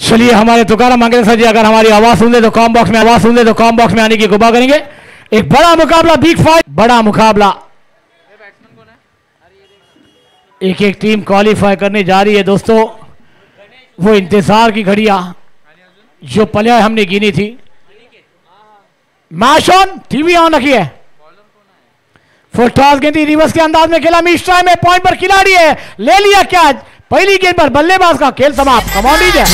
चलिए हमारे तुकाराम मंगेशकर जी अगर हमारी आवाज सुन ले तो कॉम बॉक्स में आने की गुबा करेंगे। एक बड़ा मुकाबला, बिग फाइट, बड़ा मुकाबला। एक एक टीम क्वालिफाई करने जा रही है दोस्तों। वो इंतजार की घड़ियां जो पले हमने गिनी थी। मैच ऑन, टीवी ऑन रखिए। फुल टॉस गेंद रिवर्स के अंदाज में खेला, मिश्रा में पॉइंट पर खिलाड़ी है, ले लिया कैच। पहली गेंद पर बल्लेबाज का खेल समाप्त। कमाल लीजिए।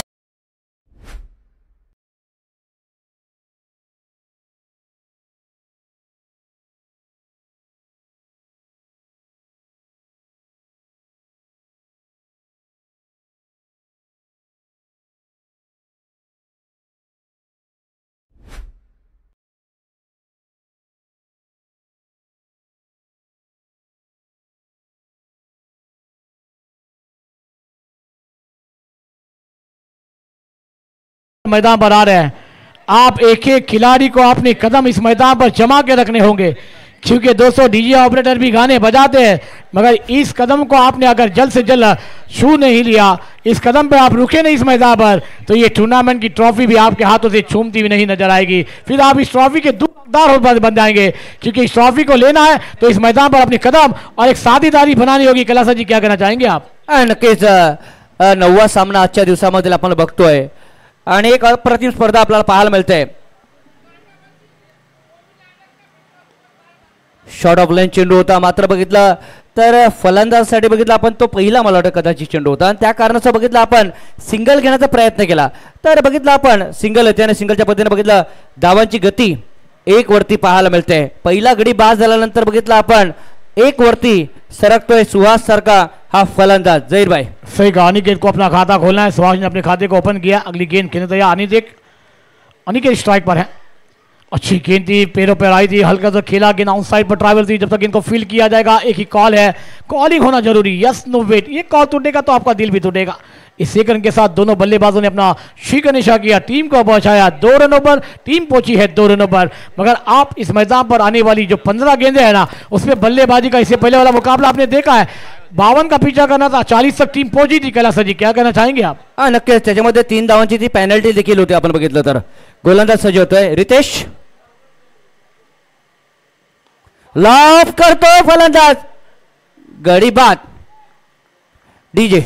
मैदान पर आ रहे हैं। आप एक एक खिलाड़ी को अपने कदम इस मैदान पर जमा के रखने होंगे, क्योंकि दोस्तों डीजे ऑपरेटर भी गाने बजाते हैं, मगर इस कदम को आपने अगर जल्द से जल्द छू नहीं लिया, इस कदम पे आप रुके नहीं इस मैदान पर, तो ये टूर्नामेंट की ट्रॉफी भी आपके हाथों से छूमती हुई नहीं नजर आएगी। फिर आप इस ट्रॉफी के दुखदार बन जाएंगे, क्योंकि इस ट्रॉफी को लेना है तो इस मैदान पर अपने कदम और एक साझेदारी बनानी होगी। कैलास जी क्या कहना चाहेंगे आप? नक्कीच 9वा सामना आजच्या दिवसामध्ये आपण बघतोय आणि एक अप्रतिम स्पर्धा आपल्याला पाहायला मिळते। शॉर्ट ऑफ लाईन चेंडू होता, मात्र बघितलं तर फलंदाजासाठी बघितलं आपण तो पहिला मला वाटतं कदाचित चेंडू होता आणि त्या कारणाचं बघितलं आपण सिंगल घेण्याचा प्रयत्न केला, तर बघितलं आपण सिंगल येते आणि सिंगलच्या पद्धतीने बघितलं धावांची गती एक वरती पाहायला मिळते। पहिला गडी बाद झाल्यानंतर बघितलं आपण एक वरती सरकतोय सुहास सारखा हा फलंदाज। जहीर भाई सही कहा, अनिकेत को अपना खाता खोलना है। सुहास ने अपने खाते को ओपन किया, अगली गेंद खेलने तैयार। अनिकेत स्ट्राइक पर है, अच्छी गेंद थी, पैरों पर आई थी, हल्का सा खेला, गेंद आउट साइड पर ट्रैवल थी। जब तक इनको फील किया जाएगा, एक ही कॉल है, कॉलिंग होना जरूरी, यस नो वेट। ये कॉल टूटेगा तो आपका दिल भी टूटेगा। इस सेकंड के साथ दोनों बल्लेबाजों ने अपना शीक निशा किया, टीम को पहुंचाया 2 रनों पर, टीम पहुंची है 2 रनों पर। मगर आप इस मैदान पर आने वाली जो 15 गेंदें हैं ना, उसमें बल्लेबाजी का इससे पहले वाला मुकाबला आपने देखा है, 52 का पीछा करना था, 40 तक टीम पहुंची थी। कैलास जी क्या कहना चाहेंगे आप? नक्कीच त्याच्यामध्ये 3 धावांची ती पेनल्टी देखील होती। आपण बघितलं तर गोलंदाज सज्ज होतोय, रितेश लाफ करतो फलंदाज, गडी बाद। डीजे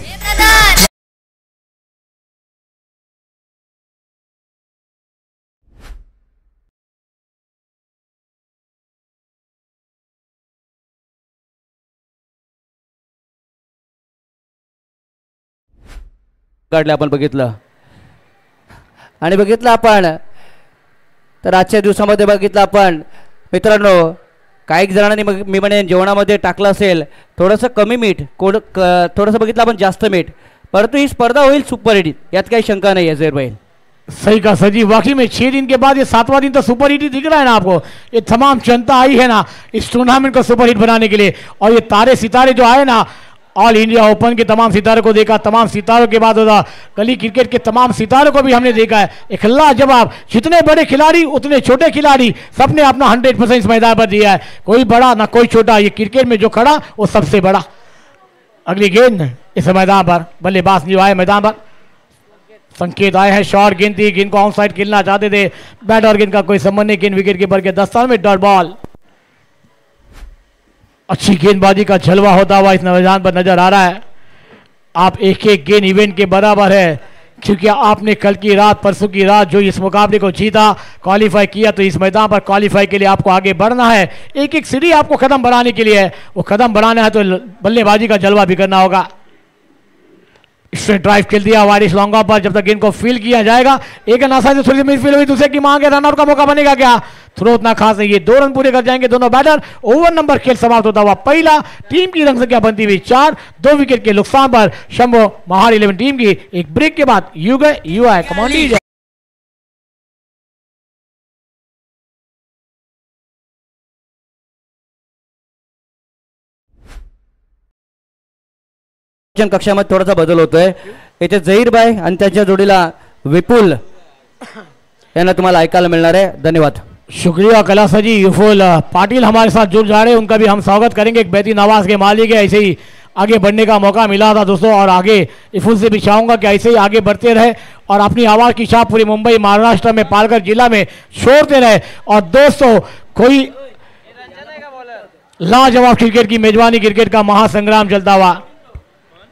काढले आपण बघितलं आणि बघितलं आपण तर आजच्या दिवसामध्ये बघितलं आपण मित्रांनो, काही जणांनी मी म्हणे जेवणामध्ये टाकलं असेल थोडंसं कमी मीठ, थोडंसं बघितलं आपण जास्त मीठ, परंतु ही स्पर्धा होईल सुपर हिट, यात काही शंका नहीं है जहीर भाई। सही कहा सर जी, वाकई में 6 दिन के बाद ये 7वां दिन तो सुपर हिट ही दिख रहा है ना आपको। ये तमाम जनता आई है ना इस टूर्नामेंट को सुपर हिट बनाने के लिए, और ये तारे सितारे जो आए ना, ऑल इंडिया ओपन के तमाम सितारों को देखा, तमाम सितारों के बाद होता गली क्रिकेट के तमाम सितारों को भी हमने देखा है। एक लाजवाब, जितने बड़े खिलाड़ी उतने छोटे खिलाड़ी, सबने अपना 100% इस मैदान पर दिया है, कोई बड़ा ना कोई छोटा। ये क्रिकेट में जो खड़ा वो सबसे बड़ा। अगली गेंद इस मैदान पर, बल्लेबाज नहीं आए मैदान पर, संकेत आए हैं, शॉर्ट गेंद थी, गेंद को ऑन साइड खेलना चाहते थे, बैट और गेंद का कोई संबंध नहीं, गेंद विकेट कीपर के दस्तान में, डॉट बॉल। अच्छी गेंदबाजी का जलवा होता हुआ इस मैदान पर नजर आ रहा है। आप एक एक गेंद इवेंट के बराबर है, क्योंकि आपने कल की रात, परसों की रात जो इस मुकाबले को जीता, क्वालिफाई किया, तो इस मैदान पर क्वालिफाई के लिए आपको आगे बढ़ना है। एक एक सीढ़ी आपको कदम बढ़ाने के लिए है, वो कदम बढ़ाना है तो बल्लेबाजी का जलवा भी करना होगा। इसने ड्राइव खेल दिया वारिस लॉन्गा पर, जब तक गेंद को फील किया जाएगा, एक नासा से थोड़ी सी मिसफील हुई, दूसरे की मांग है, रनआउट का मौका बनेगा क्या? थ्रो उतना खास नहीं, ये 2 रन पूरे कर जाएंगे दोनों बैटर। ओवर नंबर खेल समाप्त होता हुआ पहला, टीम की रन संख्या बनती हुई 4, 2 विकेट के नुकसान पर शंभो महार 11 टीम की। एक ब्रेक के बाद यू गए यू आए, कमान लीजिए। कक्षामध्ये थोडासा बदल होतोय, इथे जहीर भाई आणि त्यांच्या जोडीला विपुल यांना तुम्हाला ऐकायला मिळणार आहे। धन्यवाद। शुक्रिया कलासा जी। युफुल पाटिल हमारे साथ जुड़ जा रहे हैं, उनका भी हम स्वागत करेंगे। एक बेहतरीन आवाज़ के मालिक है, ऐसे ही आगे बढ़ने का मौका मिला था दोस्तों, और आगे युफुल से भी चाहूँगा कि ऐसे ही आगे बढ़ते रहे और अपनी आवाज़ की छाप पूरी मुंबई महाराष्ट्र में पालघर जिला में छोड़ते रहे। और दोस्तों कोई लाजवाब क्रिकेट की मेजबानी, क्रिकेट का महासंग्राम चलता हुआ।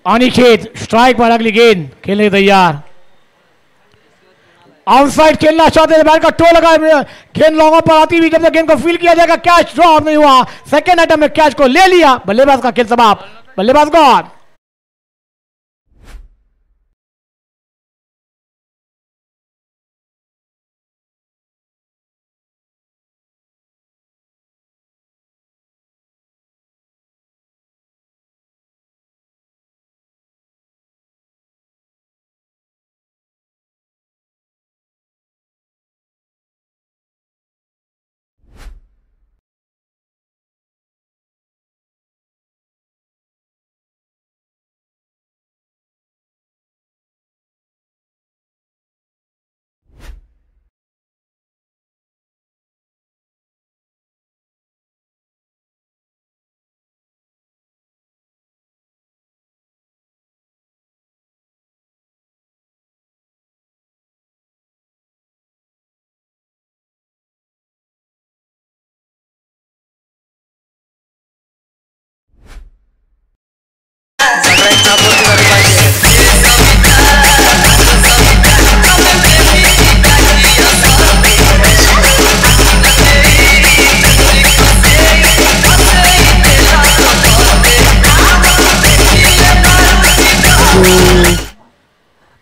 अनिकेत स्ट्राइक पर, अगली गेंद खेलने तैयार। आउटसाइड खेलना चाहते थे, बैट का टो लगा, गेंद लॉन्गों पर आती हुई, जब तक गेंद को फील किया जाएगा, कैच ड्रॉप नहीं हुआ। सेकंड आइटम में कैच को ले लिया, बल्लेबाज का खेल समाप्त, बल्लेबाज गॉड।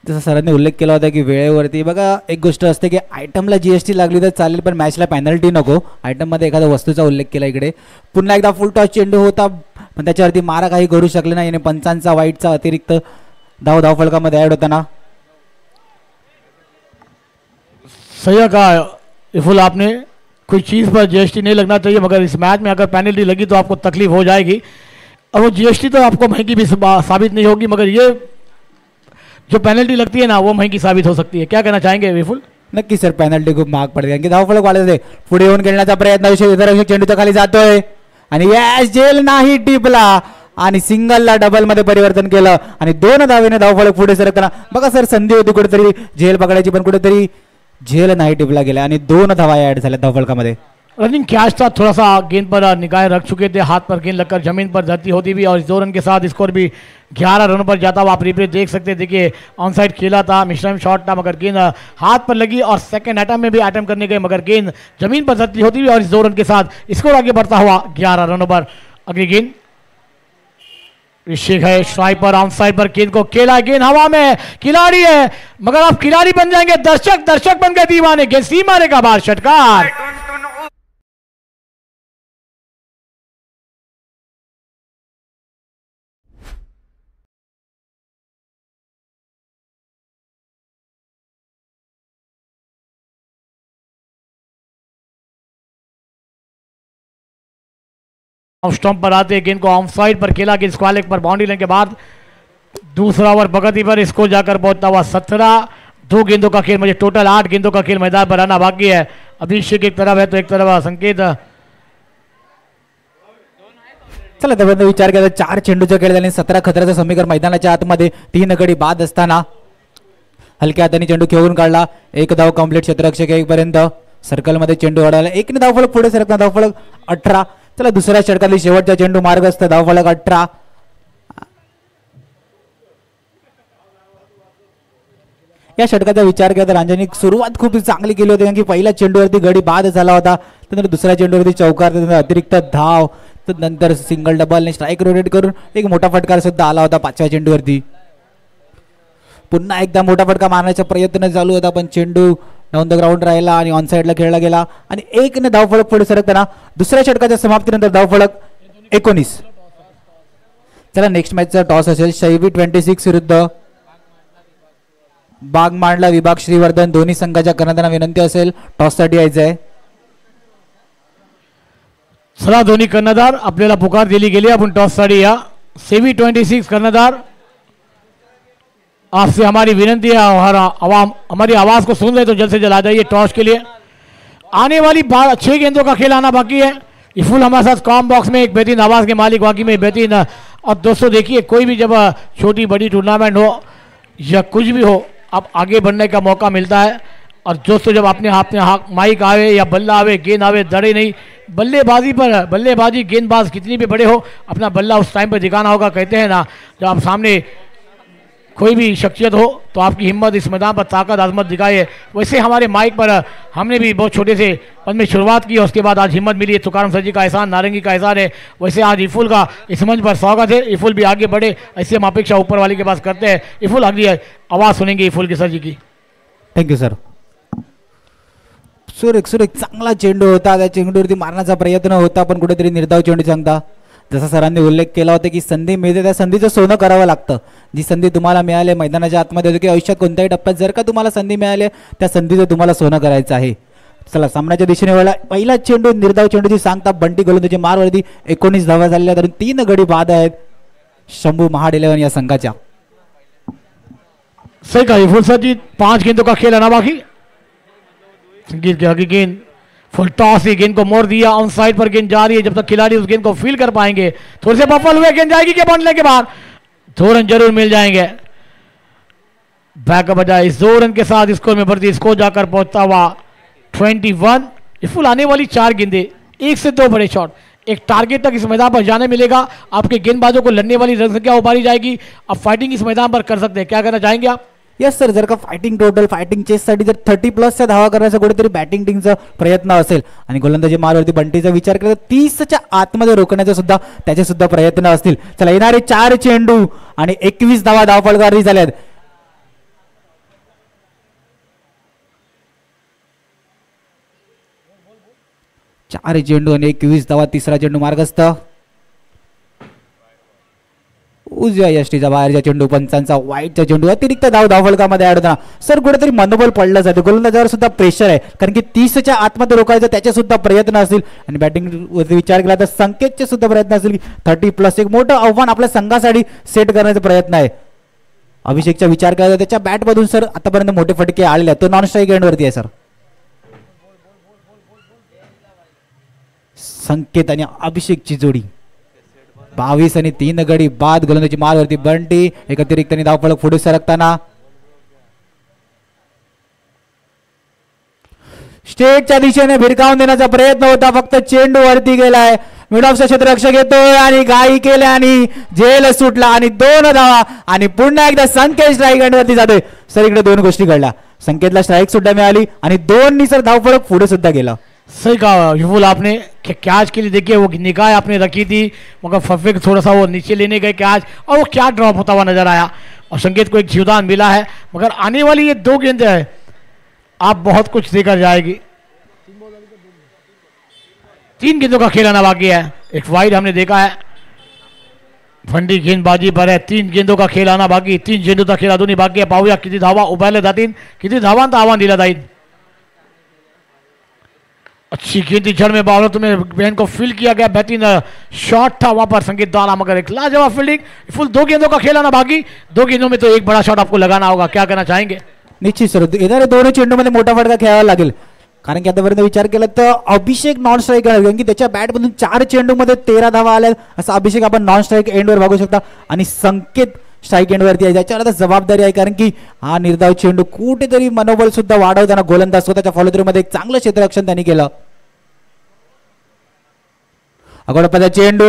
जसं सरांनी उल्लेख केला होता की वेळेवरती बघा, एक गोष्ट असते की आयटमला जीएसटी लागली तर चालेल, पण मॅचला पेनल्टी नको. आयटममध्ये एखाद्या वस्तूचा उल्लेख केला. इकडे पुन्हा एकदा फुल टॉस चेंडू होता, पण त्याच्यावरती मारा काही करू शकले नाही आणि पंचांचा वाईटचा अतिरिक्त धावफलकामध्ये ऍड होताना. सही कहा इफुल आपने, कोई चीज़ पर जीएसटी नहीं लगना चाहिए, मगर इस मैच में अगर पेनल्टी लगी तो आपको तकलीफ हो जाएगी। और वो जीएसटी तो आपको महंगी भी साबित नहीं होगी, मगर ये जो पेनल्टी लगती है ना वो महंगी साबित हो सकती है। क्या कहना चाहेंगे विपुल? नक्की सर, पेनल्टी खूप महाग पडते, कारण की धावफलक वाढत आहे. पुढे येऊन खेळण्याचा प्रयत्न, विषय चेंडूच्या खाली जातोय आणि यस, झेल नाही टिपला आणि सिंगलला डबल मध्ये परिवर्तन केलं आणि 2 धावेने धावफलक पुढे सरकताना. बघा सर, संधी होती कुठेतरी झेल पकडायची, पण कुठेतरी झेल नाही टिपला गेला आणि 2 धावा ऍड झाल्या धावफलकामध्ये. रनिंग कैच था, थोड़ा सा गेंद पर निगाहें रख चुके थे, हाथ पर गेंद लगकर जमीन पर धरती होती भी, और इस 2 रन के साथ स्कोर भी 11 रनों पर जाता हुआ आप रिप्ले देख सकते थे कि ऑन साइड खेला था, मिश्रम शॉट था, मगर गेंद हाथ पर लगी और सेकंड अटैम्प में भी अटैम्प करने गए, मगर गेंद जमीन पर धरती होती भी, और इस 2 रन के साथ स्कोर आगे बढ़ता हुआ 11 रनों पर। अगली गेंद ऋषिक है, स्ट्राइक पर, ऑन साइड पर, गेंद को खेला, गेंद हवा में, खिलाड़ी है मगर आप खिलाड़ी बन जाएंगे, दर्शक बन गए दीवाने, गेंद सीमा रेखा बाहर, षटकार। स्टंप पर आते गेंद को ऑफ साइड पर खेला, गेंद स्क्वायर लेग पर बाउंड्री लेने के बाद दूसरा ओवर प्रगति पर, इसको जाकर पहुंचता हुआ 17। 2 गेंदों का खेल, मुझे टोटल 8 गेंदों का खेल मैदान पर आना बाकी है। अभिषेक एक तरफ है तो एक तरफ संकेत। चला त्याबद्दल विचार केला, 4 चेंडूचा खेळ झाले, 17 खतऱ्याचा समीकरण मैदानाच्या आतमध्ये, 3 गडी बाद असताना हलक्या हाताने चेंडू खेळून काढला. 1 धाव कंप्लीट, क्षेत्ररक्षक 1 पर्यंत सर्कलमध्ये चेंडू अडवला. 1 धावफलक पुढे सरकला, धावफलक 18. चला दुसऱ्या षटकातली शेवटचा चेंडू मार्गस्थ, धावफलक 18. या षटकाचा विचार केला तर रांजणी सुरुवात खूप चांगली केली होती, कारण की पहिल्या चेंडूवरती गडी बाद झाला होता, त्यानंतर दुसऱ्या चेंडूवरती चौकार, अतिरिक्त धाव, तर नंतर सिंगल डबल स्ट्राईक रोटेट करून एक मोठा फटकार सुद्धा आला होता 5व्या चेंडूवरती. पुन्हा एकदा मोठा फटका मारण्याचा प्रयत्न चालू होता, पण चेंडू डाऊन द ग्राउंड राहिला आणि ऑन साइडला खेळला गेला आणि 1 धावफलक पुढे सरकताना दुसऱ्या षटकाच्या समाप्तीनंतर धावफलक 19. चला नेक्स्ट मॅचचा टॉस असेल, शैवी 26 विरुद्ध बागमांडला विभाग श्रीवर्धन. दोन्ही संघाच्या कर्णधारांना विनंती असेल टॉससाठी यायचं आहे. चला दोन्ही कर्णधार आपल्याला पुकार दिली गेली, आपण टॉससाठी या. सेवी 26 कर्णधार, आपसे हमारी विनंती है, हमारी आवाज को सुन रहे तो जल्द से जल्द आ जाइए टॉस के लिए. आने वाली 6 गेंदों का खेल आना बाकी है। इफुल हमारे साथ कॉम बॉक्स में एक बेहतरीन आवाज के मालिक, बाकी में बेहतरीन। और दोस्तों देखिए, कोई भी जब छोटी बड़ी टूर्नामेंट हो या कुछ भी हो, अब आगे बढ़ने का मौका मिलता है। और दोस्तों जब अपने हाथ माइक आवे या बल्ला आवे, गेंद आवे, दड़े नहीं। बल्लेबाजी गेंदबाज कितनी भी बड़े हो, अपना बल्ला उस टाइम पर दिखाना होगा। कहते हैं ना, जब आप सामने कोई भी शख्सियत हो तो आपकी हिम्मत इस मैदान पर ताकत आजमत दिखाए। वैसे हमारे माइक पर हमने भी बहुत छोटे से पद में शुरुआत की, उसके बाद आज हिम्मत मिली। तुकाराम सर जी का एहसान, नारंगी का एहसान है। वैसे आज इफुल का इस मंच पर स्वागत है। इफुल भी आगे बढ़े, ऐसी हम अपेक्षा ऊपर वाले के पास करते हैं। इफुल अगली आवाज़ सुनेंगे इफुल के सर जी की। Thank you sir. सुरेख चांगला चेंडू होता, त्या चेंडूवरती मारण्याचा प्रयत्न होता, पण कुठेतरी निर्धाव चेंडू सांगता. जसा सरांनी उल्लेख केला होता की संधी मिळते त्या संधीचं सोनं करावं लागतं. जी संधी तुम्हाला मिळाली मैदानाच्या आतमध्ये होती की आयुष्यात कोणत्याही टप्प्यात जर का तुम्हाला संधी मिळाली, त्या संधीचं तुम्हाला सोनं करायचं आहे. चला सामन्याच्या दिशेने वळला. पहिला चेंडू निर्धाव चेंडूची सांगता. बंटी गोलंदाजी मारवरती 19 धावा झालेल्या, तर 3 गडी बाद आहेत शंभू महाड 11 या संघाच्या. सही कहा इफुल सर जी. 5 गेंदों का खेल आना बाकी. संगीत की आगे गेंद फुल टॉस, ही गेंद को मोड़ दिया. ऑन साइड पर गेंद जा रही है. जब तक खिलाड़ी उस गेंद को फील कर पाएंगे, थोड़े से बफल हुए, गेंद जाएगी के बनने के बाद 2 रन जरूर मिल जाएंगे. बैक बजाय इस 2 रन के साथ स्कोर में बढ़ती, स्कोर जाकर पहुंचता हुआ 21. इफुल आने वाली 4 गेंदे, 1 से 2 बड़े शॉट, एक टारगेट तक इस मैदान पर जाने मिलेगा. आपके गेंदबाजों को लड़ने वाली रन संख्या उभारी जाएगी. अब फाइटिंग इस मैदान पर कर सकते हैं. क्या करना चाहेंगे आप? Yes sir. जर का फायटिंग टोटल फायटिंग चेससाठी जर 30+ धावा करण्याचा कुठेतरी बॅटिंग टीमचा प्रयत्न असेल आणि गोलंदाजी मारवरती बंटीचा विचार केला तर 30च्या आतमध्ये रोखण्याचा सुद्धा त्याचे सुद्धा प्रयत्न असतील. चला येणारे 4 चेंडू आणि 21 धावा धावफलकावरती झाल्यात. चार चेंडू आणि 21 धावा. तिसरा चेंडू मार्गस्थ. उजव्या यष्टीचा बाहेरच्या चेंडू, पंचांचा वाईटचा चेंडू, अतिरिक्त धावफलकामध्ये ऍड होता. सर कुठेतरी मनोबल पडलं जाते. गोलंदाजावर सुद्धा प्रेशर आहे, कारण की 30च्या आतमध्ये रोखायचं त्याचे सुद्धा प्रयत्न असतील. आणि बॅटिंग वरती विचार केला तर संकेतचे सुद्धा प्रयत्न असतील की 30+ एक मोठं आव्हान आपल्या संघासाठी सेट करण्याचा प्रयत्न आहे. अभिषेकचा विचार केला तर त्याच्या बॅटमधून सर आतापर्यंत मोठे फटके आलेले आहेत. तो नॉन स्ट्राईक एंडवरती आहे सर. संकेत आणि अभिषेकची जोडी 22 आणि 3 गडी बाद. गोलंदाजी मारवरती बंटी, एक अतिरिक्त धावफलक पुढे सरकताना. स्टेटच्या दिशेने भिरकावून देण्याचा प्रयत्न होता, फक्त चेंडू वरती गेलाय. मिड ऑफचा क्षेत्ररक्षक येतोय आणि घाई केल्या आणि झेल सुटला आणि 2 धावा. आणि पुन्हा एकदा संकेत स्ट्राईक एंडवरती जातोय. सर इकडे 2 गोष्टी घडल्या. संकेतला स्ट्राईक सुद्धा मिळाली आणि 2 सर धावफलक पुढे सुद्धा गेला. सही कहा युवल आपने कि कैच के लिए देखिए वो निगाह आपने रखी थी, मगर फफे को थोड़ा सा वो नीचे लेने गए कैच और वो क्या ड्रॉप होता हुआ नजर आया. और संकेत को एक जीवदान मिला है, मगर आने वाली ये 2 गेंदें है आप बहुत कुछ देकर जाएगी. 3 गेंदों का खेल आना बाकी है. एक वाइड हमने देखा है, फंडी गेंदबाजी पर है. 3 गेंदों का खेल आना बाकी. 3 चेंडूचा खेळ अजूनही बाकी आहे. पाहूया किती धावा उभारल्या जातील, किती धावांचं आव्हान दिलं जाईल. अच्छी गेंद जड़ में बावलों तुम्हें बहन को फील किया गया. बेहतरीन शॉट था वहां पर संकेत द्वारा, मगर एक लाजवाब फील्डिंग. फुल 2 गेंदों का खेल आना बाकी. 2 गेंदों में तो एक बड़ा शॉट आपको लगाना होगा. क्या करना चाहेंगे? निश्चित सर, येणाऱ्या 2 चेंडूमध्ये मोठा फटका खेळावा लागेल, कारण की आतापर्यंत विचार केला तर अभिषेक नॉन स्ट्राईक आहे, कारण की त्याच्या बॅटमधून 4 चेंडूमध्ये 13 धावा आल्या. असा अभिषेक आपण नॉन स्ट्राईक एंडवर बघू शकता. आणि संकेत स्ट्राईक एंडवरती आहे, त्याच्यावर आता जबाबदारी आहे, कारण की हा निर्धाव चेंडू कुठेतरी मनोबल सुद्धा वाढवताना गोलंदाज स्वतःच्या फॉलोथ्रूमध्ये एक चांगलं क्षेत्ररक्षण त्यांनी केलं. अगोदरचा चेंडू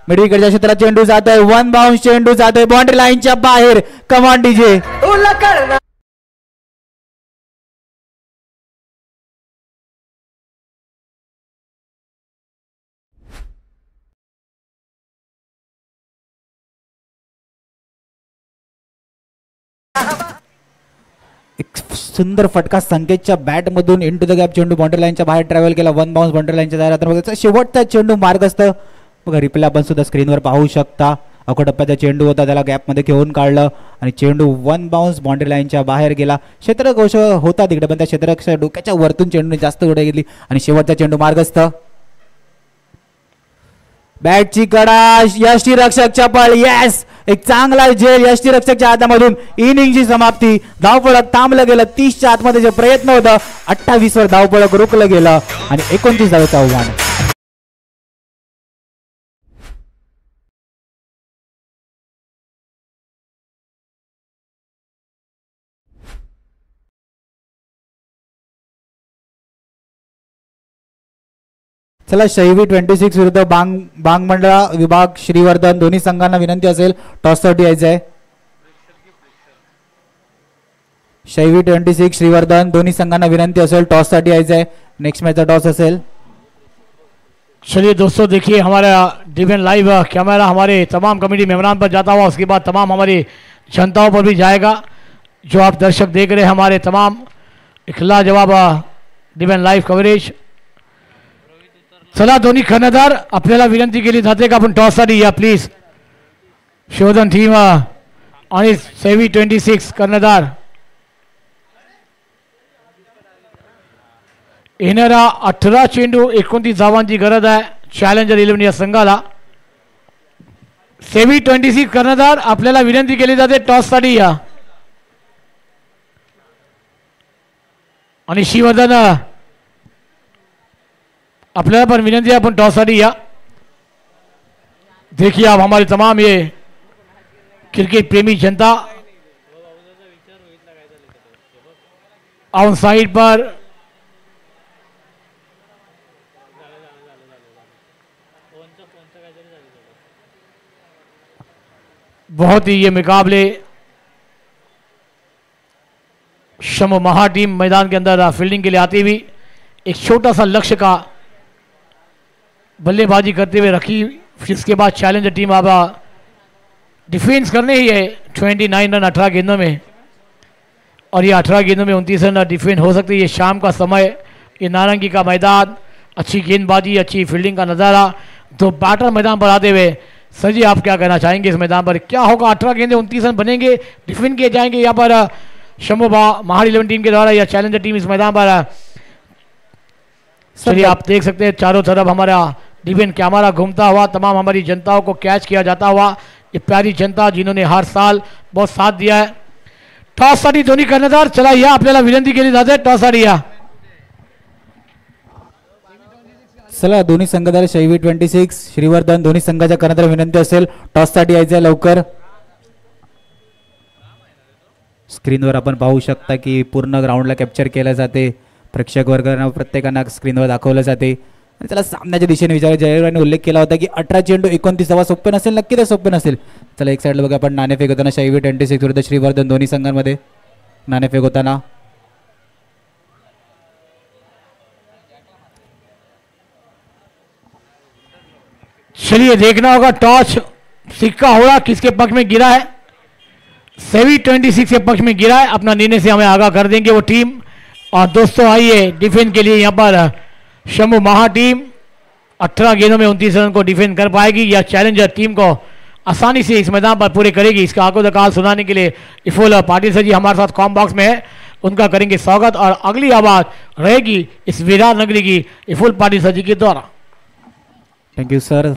मिडविकेटच्या क्षेत्रात चेंडू जातोय. 1 बाउन्स चेंडू जातोय बाउंड्री लाईनच्या बाहेर. कमान डीजे. एक सुंदर फटका संकेतच्या बॅट मधून इनटू द गॅप चेंडू बाउंड्री लाईनच्या बाहेर ट्रॅव्हल केला. 1 बाउन्स बाउंड्री लाईनच्या दारात. शेवटचा चेंडू मार्गस्थ. बघा रिप्ले आपण सुद्धा स्क्रीनवर पाहू शकता. अखो टप्प्याचा चेंडू होता, त्याला गॅपमध्ये घेऊन काढलं आणि चेंडू 1 बाउन्स बाउंड्री लाईनच्या बाहेर गेला. क्षेत्ररक्षक होता तिकडे, पण त्या क्षेत्ररक्षक डोक्याच्या वरतून चेंडूने जास्त उडी घेतली आणि शेवटचा चेंडू मार्गस्थ. बॅटची कडा, यष्टी रक्षक चपळ. येस, एक चांगला झेल यष्टीरक्षकच्या हातामधून इनिंगची समाप्ती. धावफलक थांबलं गेलं. 30च्या आतमध्ये जे प्रयत्न होतं 28 वर धावफलक रोखलं गेलं आणि 29 धावेचं आव्हान. चला शैवी 26 विरुद्ध बांगमंडळा विभाग श्रीवर्धन दोन्ही संघांना विनंती असेल टॉससाठी यायचं आहे. शैवी 26 श्रीवर्धन दोन्ही संघांना विनंती असेल टॉससाठी यायचं आहे. नेक्स्ट मैच का टॉस असेल. चलिए दोस्तों देखिए हमारा डिवीजन लाइव कैमरा हमारे तमाम कमेटी मेंबरान पर जाता हुआ उसके बाद तमाम हमारी जनताओं पर भी जाएगा. जो आप दर्शक देख रहे हैं हमारे तमाम इखला जवाब डिवीजन लाइव कवरेज. चला दोन्ही कर्णधार आपल्याला विनंती केली जाते का आपण टॉससाठी या प्लीज. शोधन टीम आणि सेवी 26 कर्णधार येणारा 18 चेंडू 29 धावांची गरज आहे चॅलेंजर 11 या संघाला. सेवी 26 कर्णधार आपल्याला विनंती केली जाते टॉससाठी या. आणि श्रीवर्धन अपने पर विनंती है अपन टॉस साठी या. देखिए आप हमारे तमाम ये क्रिकेट प्रेमी जनता ऑन साइड पर बहुत ही ये मुकाबले शमो महा टीम मैदान के अंदर फील्डिंग के लिए आती हुई एक छोटा सा लक्ष्य का बल्लेबाजी करते हुए रखी. इसके बाद चैलेंजर टीम अब डिफेंस करने ही है 29 रन 18 गेंदों में. और ये 18 गेंदों में 29 रन डिफेंस हो सकती है. ये शाम का समय, ये नारंगी का मैदान, अच्छी गेंदबाजी, अच्छी फील्डिंग का नज़ारा, दो बैटर मैदान पर आते हुए. सर जी आप क्या कहना चाहेंगे इस मैदान पर क्या होगा. 18 गेंदे 29 रन बनेंगे, डिफेंस किए जाएंगे यहाँ पर शंभू महार 11 टीम के द्वारा या चैलेंजर टीम इस मैदान पर. चलिए आप देख सकते हैं चारों तरफ हमारा डिवीजन कैमरा घूमता हुआ, तमाम हमारी जनताओं को कैच किया जाता हुआ. ये प्यारी जनता जिन्होंने हर साल बहुत साथ दिया है. टॉस साठी दोन्ही कर्णधार चला या आपल्याला विनंती केली जाते टॉस साठी या. चला दोन्ही संघाधार शैवी 26 श्रीवर्धन दोन्ही संघाच्या कर्णधार विनंती असेल टॉस साठी यायचं लवकर. स्क्रीनवर आपण पाहू शकता की पूर्ण ग्राउंडला कॅप्चर केलं जाते. प्रेक्षक वर्गांना प्रत्येकांना स्क्रीनवर दाखवलं जाते. आणि त्याला सामन्याच्या दिशेने विचार जयराने उल्लेख केला होता की 18 चेंडू 29 धावा सोपे नसेल. नक्की ते सोपे नसेल. चला एक साईडला बघा आपण नाणेफेक होताना शैवी 26 विरुद्ध श्रीवर्धन दोन्ही संघांमध्ये नाणेफेक होताना. चलिए देखना होगा टॉस सिक्का होगा किसके पक्ष में गिरा है. सेवी 26 के पक्ष में गिरा है. अपना निर्णय से हमें आगाह कर देंगे वो टीम. और दोस्तों आइए डिफेंस के लिए यहाँ पर शंभू महा टीम 18 गेंदों में 29 रन को डिफेंड कर पाएगी या चैलेंजर टीम को आसानी से इस मैदान पर पूरे करेगी. इसका आंखों काल सुनाने के लिए इफुल पाटिल सर जी हमारे साथ कॉम बॉक्स में है, उनका करेंगे स्वागत. और अगली आवाज रहेगी इस विराट नगरी की इफुल पाटिल सर जी के द्वारा. Thank you sir.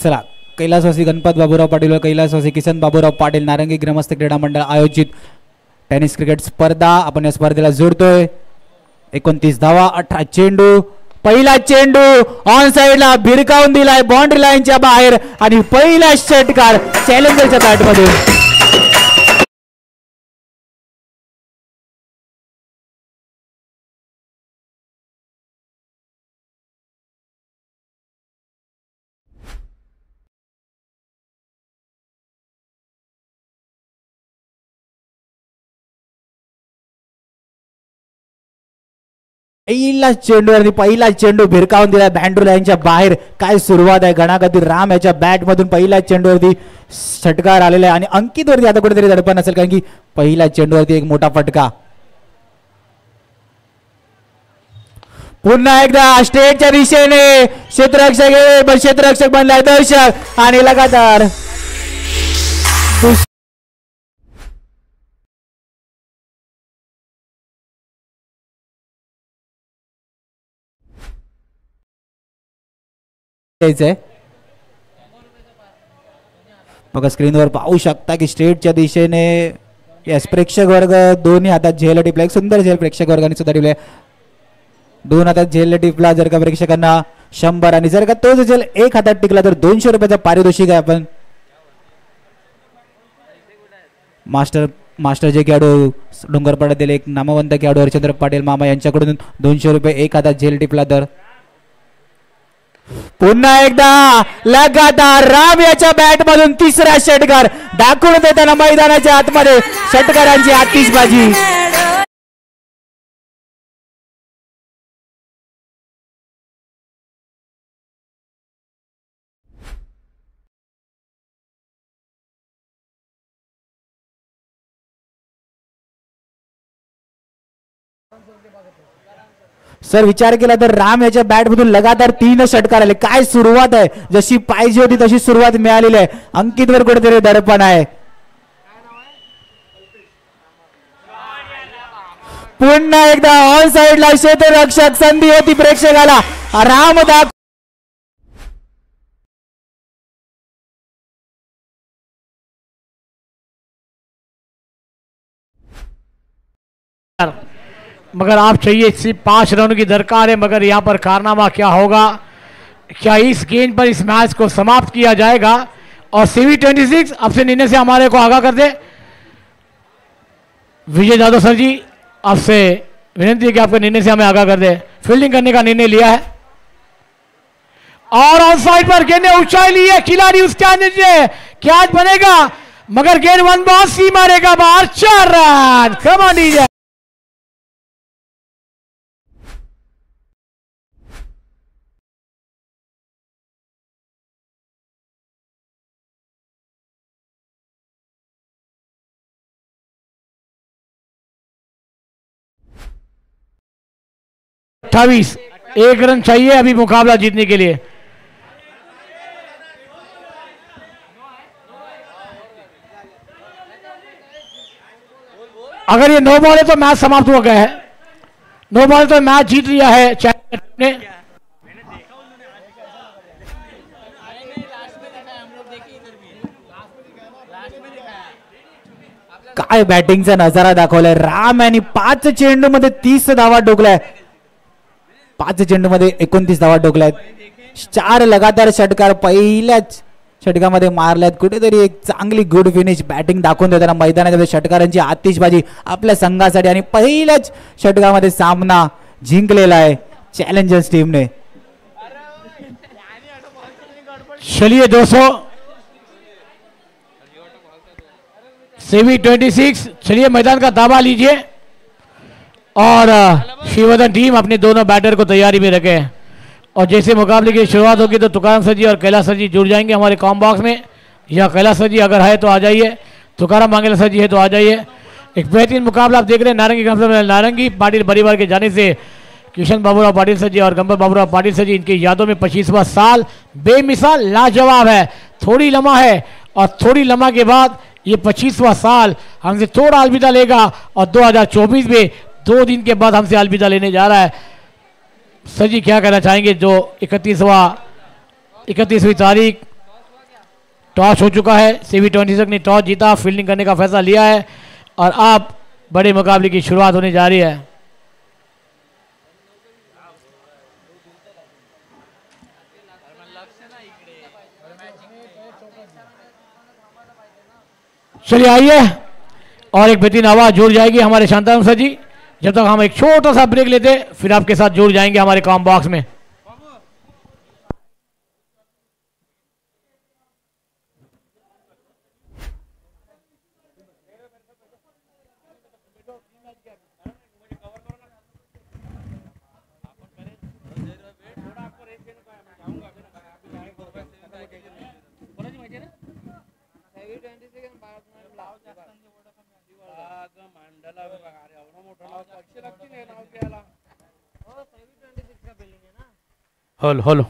चला कैलासवासी गणपत बाबूराव पाटील व कैलासवासी किसन बाबूराव पाटील नारंगी ग्रामस्थ क्रीडा मंडळ आयोजित टेनिस क्रिकेट स्पर्धा आपण या स्पर्धेला जोडतोय. 29 धावा 18 चेंडू. पहिला चेंडू ऑन साइडला भिरकावून दिलाय बाउंड्री लाईनच्या बाहेर आणि पहिला षटकार चॅलेंजरच्या बॅटमधून. पहिला चेंडू भिरकावून दिला बॅन्ड्रू लाईनच्या बाहेर. काय सुरुवात आहे. गणागती राम याच्या बॅट मधून पहिल्या चेंडूवरती षटकार आलेला आहे आणि अंकित वरती आता कुठेतरी दडपण असेल कारण की पहिल्या चेंडूवरती एक मोठा फटका. पुन्हा एकदा स्टेटच्या दिशेने क्षेत्ररक्षक बनलाय दर्शक आणि लगातार बघा स्क्रीनवर पाहू शकता की स्ट्रेटच्या दिशेने येस प्रेक्षक वर्ग दोन्ही हातात झेल टिपला. एक सुंदर झेल प्रेक्षक वर्गाने सुद्धा टिपले. 2 हातात झेल टिपला जर का प्रेक्षकांना 100 आणि जर का तो झेल 1 हातात टिकला तर 200 रुपयाचा पारितोषिक आहे. आपण मास्टर जे खेळाडू डोंगरपाड्यातील एक नामवंत खेळाडू हरचंद्र पाटील मामा यांच्याकडून 200 रुपये 1 हातात झेल टिपला तर पुन्हा एकदा लगातार राम याच्या बॅट मधून तिसरा षटकार दाखवून देताना मैदानाच्या आतमध्ये षटकारांची आतिषबाजी. सर विचार केला तर राम याच्या बॅट मधून लगातार 3 षटकार आले. काय सुरुवात आहे, जशी पाहिजे होती तशी सुरुवात मिळालेली आहे. अंकित वर कुठेतरी दडपण आहे. पुन्हा एकदा ऑन साइडला क्षेत्ररक्षक संधी होती प्रेक्षकाला. राम मगर आप चाहिए सिर्फ 5 रनों की दरकार है. मगर यहाँ पर कारनामा क्या होगा, क्या इस गेंद पर इस मैच को समाप्त किया जाएगा? और CV26 आपसे निर्णय से हमारे को आगाह कर दे. विजय यादव सर जी आपसे विनती है कि आपके निर्णय से हमें आगाह कर दे. फील्डिंग करने का निर्णय लिया है और ऑन साइड पर गेंद ने ऊंचाई ली है. खिलाड़ी उसके नीचे कैच बनेगा मगर गेंद 1 बॉल सी मारेगा बाहर. 4 रन. Come on DJ. अट्ठाईस 1 रन चाहिए अभी मुकाबला जीतने के लिए. अगर ये 9 बॉल है तो मैच समाप्त हो गया है. 9 बॉल तो मैच जीत लिया है चैंपियन ने. काय बॅटिंगचा नजारा दाखवलाय. राम यांनी 5 चेंडू मध्ये 30 धावा ठोकलाय. 5 चेंडू मध्ये 29 धावा ठोकल्यात. 4 लगातार षटकार पहिल्याच षटकामध्ये मारल्यात. कुठेतरी एक चांगली गुड फिनिश बॅटिंग दाखवून देताना मैदानाच्या षटकारांची आतिषबाजी आपल्या संघासाठी आणि पहिल्याच षटकामध्ये सामना जिंकलेला आहे चॅलेंजर्स टीमने. चलिए 200 CV26 चलिए मैदान का दावा लीजिए और शिववर्धन टीम अपने दोनों बैटर को तैयारी में रखे. और जैसे मुकाबले की शुरुआत होगी तो तुकाराम सर जी और कैलाश सर जी जुड़ जाएंगे हमारे कॉम बॉक्स में. या कैलाश सर जी अगर है तो आ जाइए, तुकाराम मांगेला सर जी है तो आ जाइए. एक बेहतरीन मुकाबला आप देख रहे हैं नारंगी नारंगी पाटिल परिवार के जाने से किशन बाबूराव पाटिल सर जी और गंबर बाबूराव पाटिल सर जी इनकी यादों में 25वां साल बेमिसाल लाजवाब है. थोड़ी लम्हा है और थोड़ी लम्हा के बाद ये 25वां साल हमसे थोड़ा अलविदा लेगा और 2024 में 2 दिन के बाद हमसे अलविदा लेने जा रहा है. सर जी क्या कहना चाहेंगे? जो 31वीं तारीख टॉस हो चुका है. CV26 ने टॉस जीता, फील्डिंग करने का फैसला लिया है और अब बड़े मुकाबले की शुरुआत होने जा रही है. चलिए आइए और एक बेहतरीन आवाज जुड़ जाएगी हमारे शांताराम सर जी. जब तक हम एक छोटा सा ब्रेक लेते फिर आपके साथ जुड़ जाएंगे हमारे कॉम बॉक्स में. Hello hello